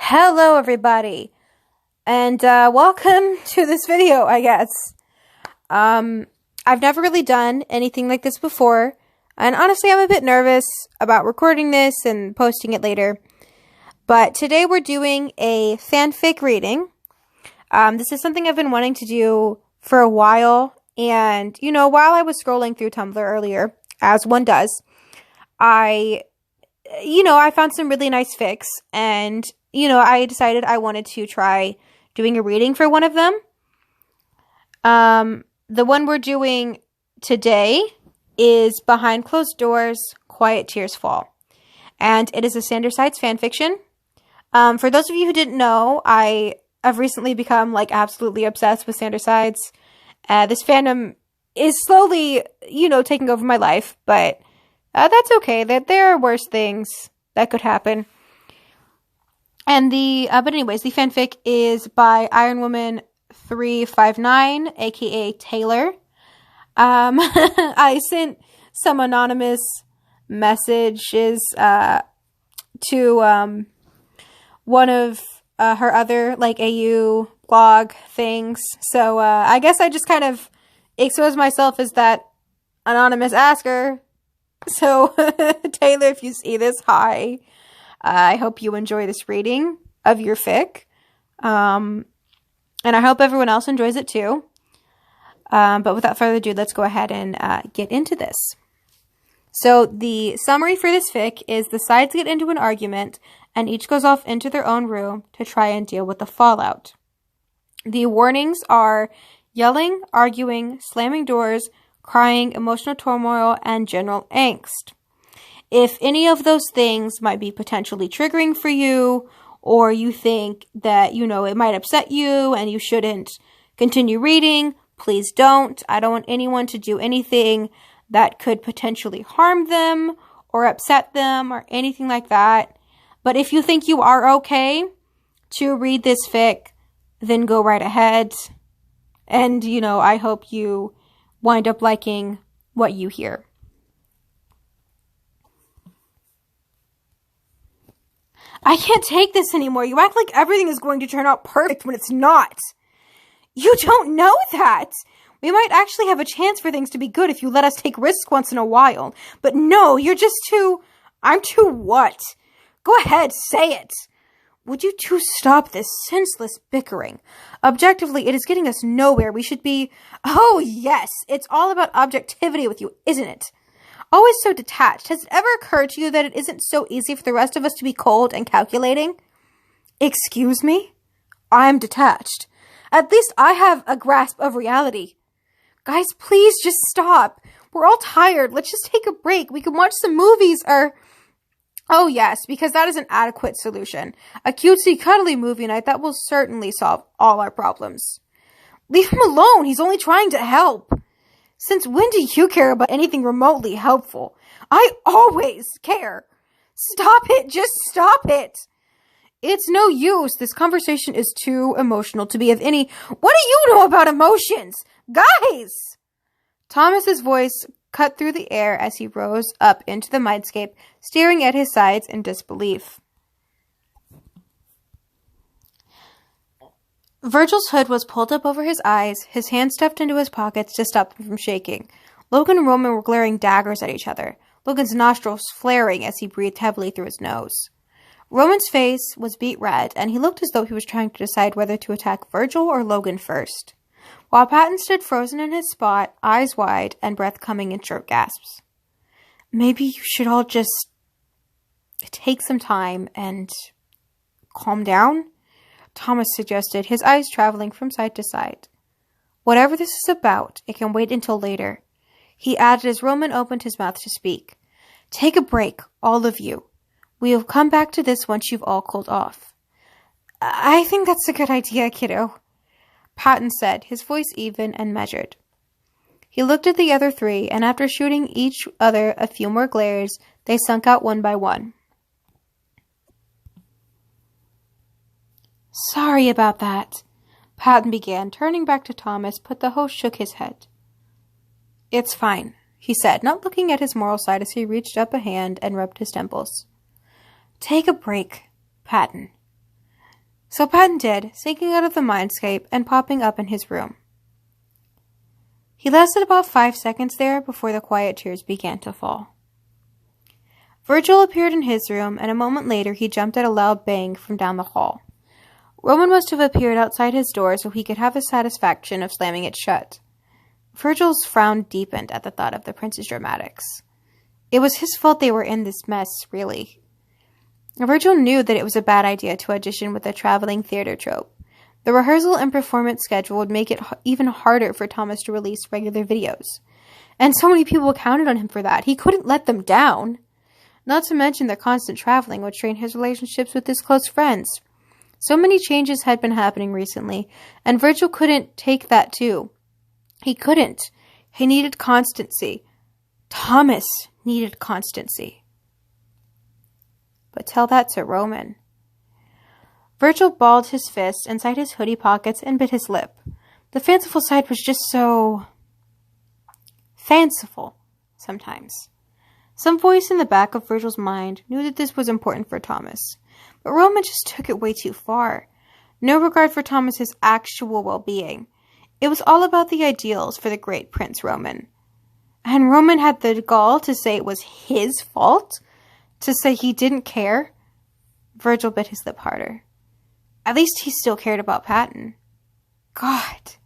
Hello everybody, and welcome to this video, I guess. I've never really done anything like this before, and honestly I'm a bit nervous about recording this and posting it later. But today we're doing a fanfic reading. This is something I've been wanting to do for a while, and while I was scrolling through Tumblr earlier, as one does, I found some really nice fics, and I decided I wanted to try doing a reading for one of them. The one we're doing today is Behind Closed Doors, Quiet Tears Fall. And it is a Sandersides fanfiction. For those of you who didn't know, I have recently become absolutely obsessed with Sandersides. This fandom is slowly, taking over my life, but that's okay. That there are worse things that could happen. And but anyways, the fanfic is by Iron Woman 359, aka Taylor. I sent some anonymous messages to one of her other AU blog things. So I guess I just kind of exposed myself as that anonymous asker. So Taylor, if you see this, hi. I hope you enjoy this reading of your fic. And I hope everyone else enjoys it too. But without further ado, let's go ahead and get into this. So the summary for this fic is the sides get into an argument and each goes off into their own room to try and deal with the fallout. The warnings are yelling, arguing, slamming doors, crying, emotional turmoil, and general angst. If any of those things might be potentially triggering for you, or you think that, it might upset you and you shouldn't continue reading, please don't. I don't want anyone to do anything that could potentially harm them or upset them or anything like that. But if you think you are okay to read this fic, then go right ahead. And, I hope you wind up liking what you hear. I can't take this anymore. You act like everything is going to turn out perfect when it's not. You don't know that. We might actually have a chance for things to be good if you let us take risks once in a while. But no, you're just too... I'm too what? Go ahead, say it. Would you two stop this senseless bickering? Objectively, it is getting us nowhere. We should be... Oh, yes, it's all about objectivity with you, isn't it? Always so detached. Has it ever occurred to you that it isn't so easy for the rest of us to be cold and calculating? Excuse me? I'm detached. At least I have a grasp of reality. Guys, please just stop. We're all tired. Let's just take a break. We can watch some movies or... Oh yes, because that is an adequate solution. A cutesy, cuddly movie night that will certainly solve all our problems. Leave him alone. He's only trying to help. Since when do you care about anything remotely helpful? I always care. Stop it. Just stop it. It's no use. This conversation is too emotional to be of any... What do you know about emotions? Guys! Thomas's voice cut through the air as he rose up into the mindscape, staring at his sides in disbelief. Virgil's hood was pulled up over his eyes, his hands stuffed into his pockets to stop him from shaking. Logan and Roman were glaring daggers at each other, Logan's nostrils flaring as he breathed heavily through his nose. Roman's face was beet red, and he looked as though he was trying to decide whether to attack Virgil or Logan first, while Patton stood frozen in his spot, eyes wide, and breath coming in short gasps. Maybe you should all just take some time and calm down? Thomas suggested, his eyes traveling from side to side. Whatever this is about, it can wait until later. He added as Roman opened his mouth to speak. Take a break, all of you. We will come back to this once you've all cooled off. I think that's a good idea, kiddo, Patton said, his voice even and measured. He looked at the other three, and after shooting each other a few more glares, they sunk out one by one. Sorry about that, Patton began, turning back to Thomas, but the host shook his head. It's fine, he said, not looking at his moral side as he reached up a hand and rubbed his temples. Take a break, Patton. So Patton did, sinking out of the mindscape and popping up in his room. He lasted about 5 seconds there before the quiet tears began to fall. Virgil appeared in his room, and a moment later he jumped at a loud bang from down the hall. Roman must have appeared outside his door so he could have the satisfaction of slamming it shut. Virgil's frown deepened at the thought of the prince's dramatics. It was his fault they were in this mess, really. Virgil knew that it was a bad idea to audition with a traveling theater troupe. The rehearsal and performance schedule would make it even harder for Thomas to release regular videos. And so many people counted on him for that. He couldn't let them down. Not to mention the constant traveling would strain his relationships with his close friends. So many changes had been happening recently, and Virgil couldn't take that too. He couldn't. He needed constancy. Thomas needed constancy. But tell that to Roman. Virgil balled his fists inside his hoodie pockets and bit his lip. The fanciful side was just so fanciful sometimes. Some voice in the back of Virgil's mind knew that this was important for Thomas, but Roman just took it way too far. No regard for Thomas's actual well-being. It was all about the ideals for the great Prince Roman. And Roman had the gall to say it was his fault? To say he didn't care? Virgil bit his lip harder. At least he still cared about Patton. God.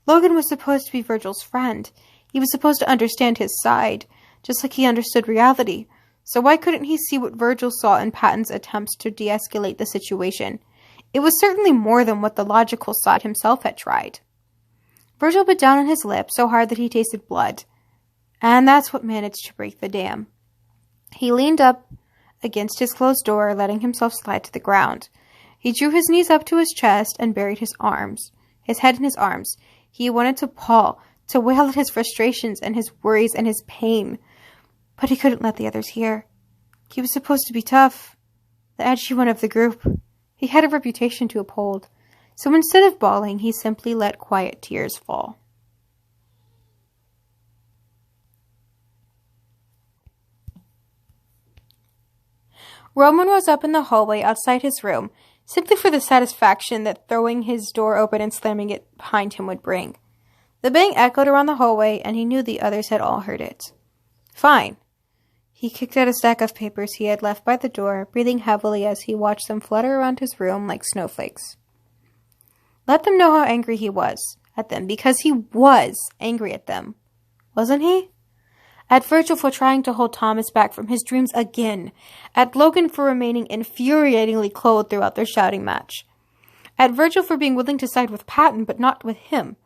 Logan was supposed to be Virgil's friend. He was supposed to understand his side, just like he understood reality. So why couldn't he see what Virgil saw in Patton's attempts to de-escalate the situation? It was certainly more than what the logical side himself had tried. Virgil bit down on his lip so hard that he tasted blood. And that's what managed to break the dam. He leaned up against his closed door, letting himself slide to the ground. He drew his knees up to his chest and buried his head in his arms. He wanted to bawl, to wail at his frustrations and his worries and his pain. But he couldn't let the others hear. He was supposed to be tough, the edgy one of the group. He had a reputation to uphold. So instead of bawling, he simply let quiet tears fall. Roman rose up in the hallway outside his room, simply for the satisfaction that throwing his door open and slamming it behind him would bring. The bang echoed around the hallway, and he knew the others had all heard it. Fine. He kicked out a stack of papers he had left by the door, breathing heavily as he watched them flutter around his room like snowflakes. Let them know how angry he was at them, because he was angry at them. Wasn't he? At Virgil for trying to hold Thomas back from his dreams again. At Logan for remaining infuriatingly clothed throughout their shouting match. At Virgil for being willing to side with Patton, but not with him.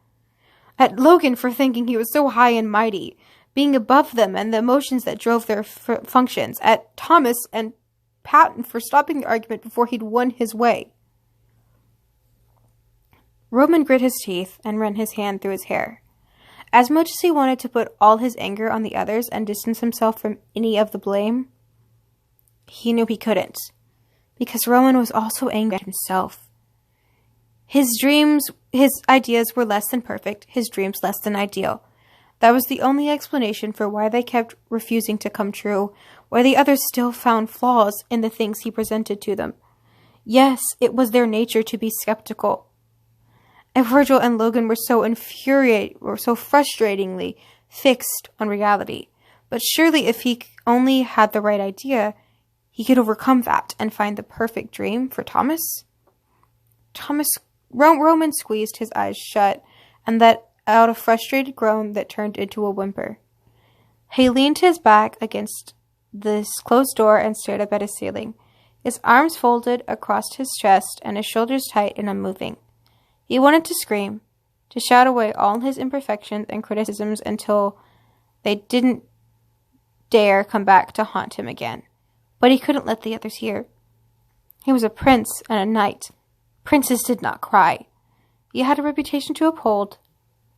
At Logan for thinking he was so high and mighty, being above them and the emotions that drove their functions. At Thomas and Patton for stopping the argument before he'd won his way. Roman grit his teeth and ran his hand through his hair. As much as he wanted to put all his anger on the others and distance himself from any of the blame, he knew he couldn't, because Roman was also angry at himself. His ideas were less than perfect, his dreams less than ideal. That was the only explanation for why they kept refusing to come true, why the others still found flaws in the things he presented to them. Yes, it was their nature to be skeptical. And Virgil and Logan were so frustratingly fixed on reality. But surely if he only had the right idea, he could overcome that and find the perfect dream for Thomas. Roman squeezed his eyes shut and let out a frustrated groan that turned into a whimper. He leaned his back against this closed door and stared up at his ceiling, his arms folded across his chest and his shoulders tight and unmoving. He wanted to scream, to shout away all his imperfections and criticisms until they didn't dare come back to haunt him again. But he couldn't let the others hear. He was a prince and a knight. Princes did not cry. He had a reputation to uphold.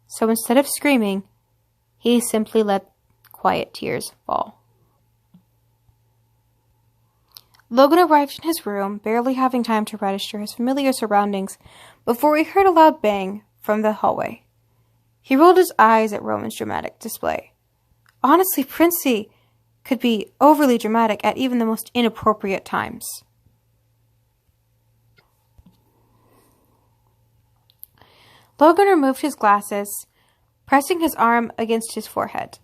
So instead of screaming, he simply let quiet tears fall. Logan arrived in his room, barely having time to register his familiar surroundings, before he heard a loud bang from the hallway. He rolled his eyes at Roman's dramatic display. Honestly, Princey could be overly dramatic at even the most inappropriate times. Logan removed his glasses, pressing his arm against his forehead.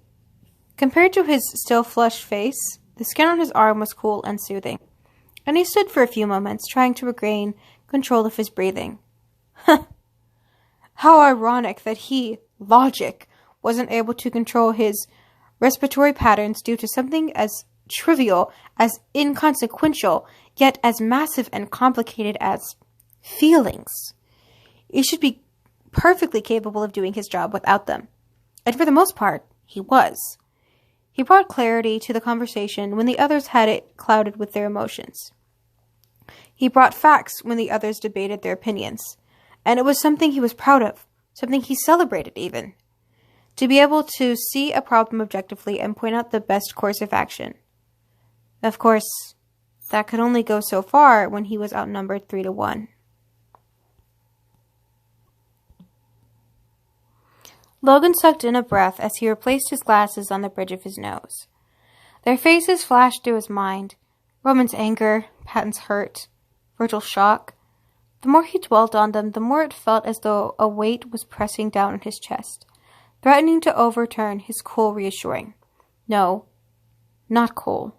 Compared to his still flushed face, the skin on his arm was cool and soothing, and he stood for a few moments, trying to regain control of his breathing. How ironic that he, Logic, wasn't able to control his respiratory patterns due to something as trivial, as inconsequential, yet as massive and complicated as feelings. He should be perfectly capable of doing his job without them. And for the most part, he was. He brought clarity to the conversation when the others had it clouded with their emotions. He brought facts when the others debated their opinions. And it was something he was proud of, something he celebrated even. To be able to see a problem objectively and point out the best course of action. Of course, that could only go so far when he was outnumbered 3-1. Logan sucked in a breath as he replaced his glasses on the bridge of his nose. Their faces flashed through his mind. Roman's anger, Patton's hurt, Virgil's shock. The more he dwelt on them, the more it felt as though a weight was pressing down on his chest, threatening to overturn his cool reassuring. No, not cool.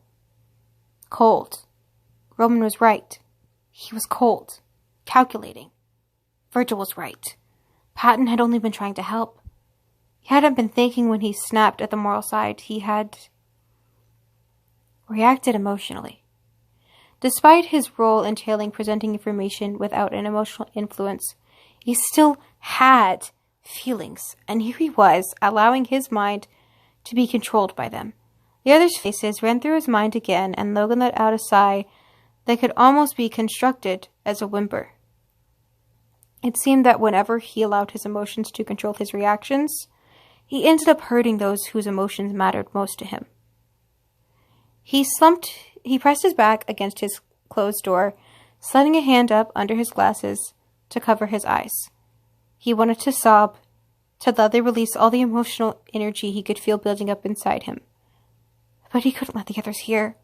Cold. Roman was right. He was cold. Calculating. Virgil was right. Patton had only been trying to help. He hadn't been thinking when he snapped at the moral side. He had reacted emotionally. Despite his role entailing presenting information without an emotional influence, he still had feelings, and here he was, allowing his mind to be controlled by them. The others' faces ran through his mind again, and Logan let out a sigh that could almost be constructed as a whimper. It seemed that whenever he allowed his emotions to control his reactions, he ended up hurting those whose emotions mattered most to him. He pressed his back against his closed door, sliding a hand up under his glasses to cover his eyes. He wanted to sob, to let them release all the emotional energy he could feel building up inside him. But he couldn't let the others hear.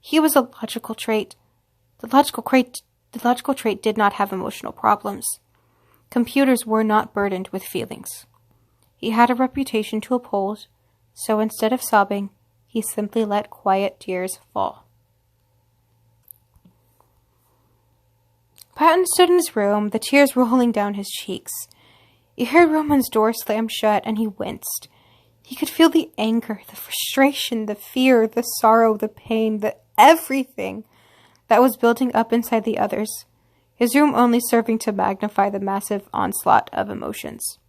He was a logical trait. The logical trait did not have emotional problems. Computers were not burdened with feelings. He had a reputation to uphold, so instead of sobbing, he simply let quiet tears fall. Patton stood in his room, the tears rolling down his cheeks. He heard Roman's door slam shut, and he winced. He could feel the anger, the frustration, the fear, the sorrow, the pain, the everything that was building up inside the others, his room only serving to magnify the massive onslaught of emotions.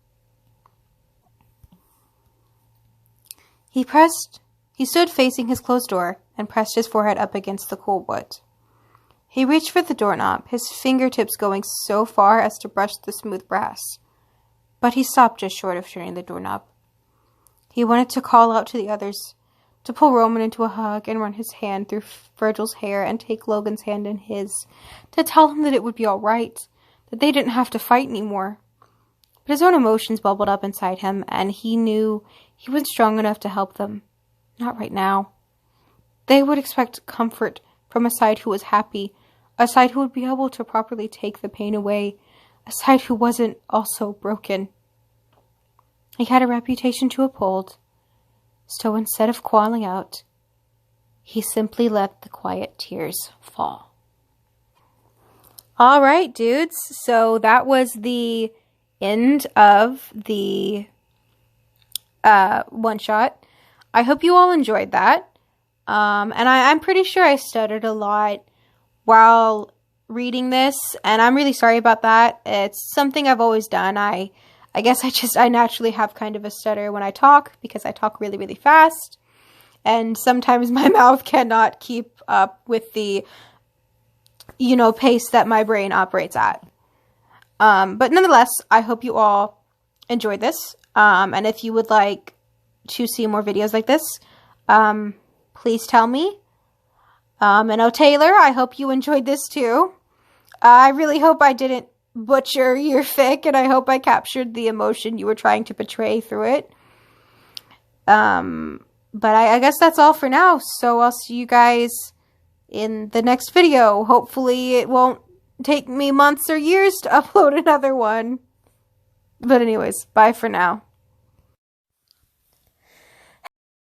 He stood facing his closed door and pressed his forehead up against the cool wood. He reached for the doorknob, his fingertips going so far as to brush the smooth brass. But he stopped just short of turning the doorknob. He wanted to call out to the others, to pull Roman into a hug and run his hand through Virgil's hair and take Logan's hand in his, to tell him that it would be all right, that they didn't have to fight anymore. But his own emotions bubbled up inside him, and he knew he wasn't strong enough to help them. Not right now. They would expect comfort from a side who was happy, a side who would be able to properly take the pain away, a side who wasn't also broken. He had a reputation to uphold, so instead of calling out, he simply let the quiet tears fall. All right, dudes, so that was the end of the one shot. I hope you all enjoyed that. And I'm pretty sure I stuttered a lot while reading this, and I'm really sorry about that. It's something I've always done. I guess I naturally have kind of a stutter when I talk because I talk really, really fast, and sometimes my mouth cannot keep up with the, pace that my brain operates at. But nonetheless, I hope you all enjoyed this. And if you would like to see more videos like this, please tell me. And Taylor, I hope you enjoyed this too. I really hope I didn't butcher your fic, and I hope I captured the emotion you were trying to portray through it. But I guess that's all for now, so I'll see you guys in the next video. Hopefully it won't take me months or years to upload another one. But anyways, bye for now.